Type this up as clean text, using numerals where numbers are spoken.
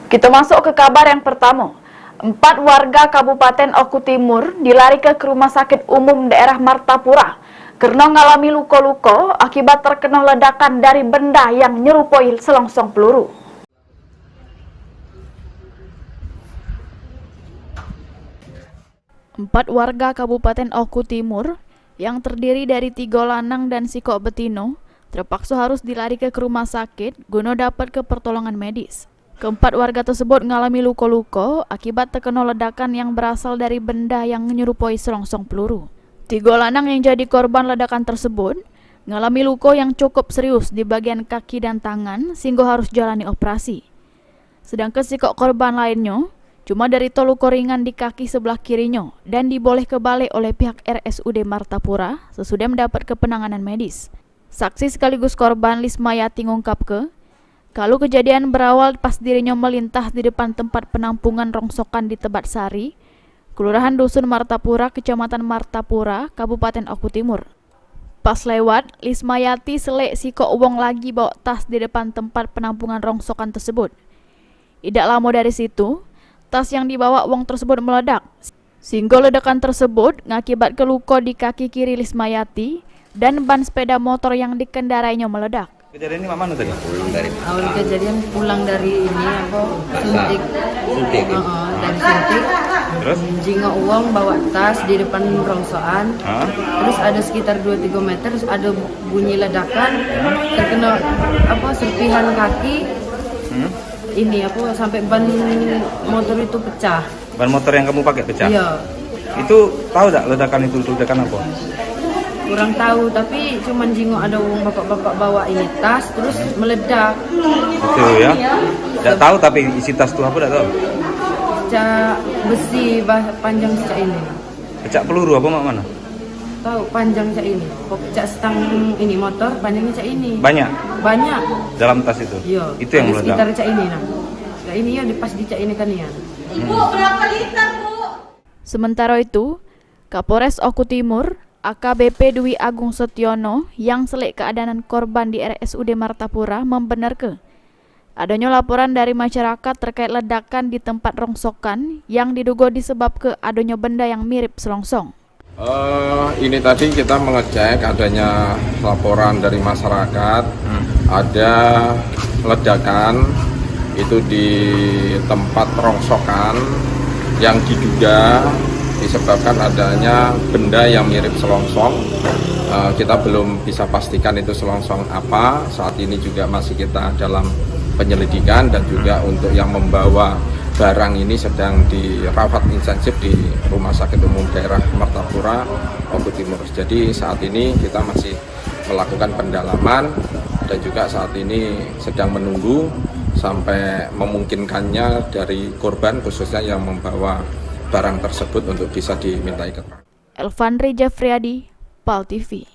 Kita masuk ke kabar yang pertama. 4 warga Kabupaten Oku Timur dilarikan ke Rumah Sakit Umum Daerah Martapura karena mengalami luka-luka akibat terkena ledakan dari benda yang menyerupai selongsong peluru. Empat warga Kabupaten Oku Timur yang terdiri dari 3 lanang dan sikok betino terpaksa harus dilarikan ke rumah sakit guna dapat ke pertolongan medis. Keempat warga tersebut mengalami luka-luka akibat terkena ledakan yang berasal dari benda yang menyerupai selongsong peluru. 3 lanang yang jadi korban ledakan tersebut mengalami luka yang cukup serius di bagian kaki dan tangan sehingga harus jalani operasi. Sedangkan sikok korban lainnya cuma derita luka ringan di kaki sebelah kirinya dan diboleh kebalik oleh pihak RSUD Martapura sesudah mendapat penanganan medis. Saksi sekaligus korban Lismayati ngungkapke, kalau kejadian berawal pas dirinya melintas di depan tempat penampungan rongsokan di Tebat Sari, Kelurahan Dusun Martapura, Kecamatan Martapura, Kabupaten Oku Timur. Pas lewat, Lismayati selek sikok wong lagi bawa tas di depan tempat penampungan rongsokan tersebut. Tidak lama dari situ, tas yang dibawa wong tersebut meledak, sehingga ledakan tersebut mengakibatkan luka di kaki kiri Lismayati dan ban sepeda motor yang dikendarainya meledak. Kejadian ini mana tadi? Awal kejadian pulang dari ini suntik. Dari suntik. Terus? Jingga uang bawa tas di depan rongsokan. Terus ada sekitar 2-3 meter terus ada bunyi ledakan. Terkena serpihan kaki. Ini sampai ban motor itu pecah. Ban motor yang kamu pakai pecah? Iya. Itu tahu tak ledakan itu ledakan apa? Kurang tahu, tapi cuman jinggo ada bapak-bapak bawa ini tas terus meledak. Itu ya? Tidak tahu tapi isi tas itu apa tidak tahu? Pecah besi panjang secak ini. Pecah peluru apa mana? Tahu panjang cak ini. Pecah stang ini motor panjangnya cak ini. Banyak? Banyak. Dalam tas itu? Iya. Itu yang meledak? Sekitar cak ini nah. Cak ini ya pas di cak ini kan ya. Ibu berapa liter bu? Sementara itu, Kapolres Oku Timur AKBP Dwi Agung Setiono yang selek keadaan korban di RSUD Martapura membenarkan adanya laporan dari masyarakat terkait ledakan di tempat rongsokan yang diduga disebabkan adanya benda yang mirip selongsong. Ini tadi kita mengecek adanya laporan dari masyarakat ada ledakan itu di tempat rongsokan yang diduga disebabkan adanya benda yang mirip selongsong. Kita belum bisa pastikan itu selongsong apa. Saat ini juga masih kita dalam penyelidikan dan juga untuk yang membawa barang ini sedang dirawat intensif di Rumah Sakit Umum Daerah Martapura, Oku Timur. Jadi saat ini kita masih melakukan pendalaman dan juga saat ini sedang menunggu sampai memungkinkannya dari korban khususnya yang membawa barang tersebut untuk bisa dimintai keterangan. Elvanri Jafriadi, PAL TV.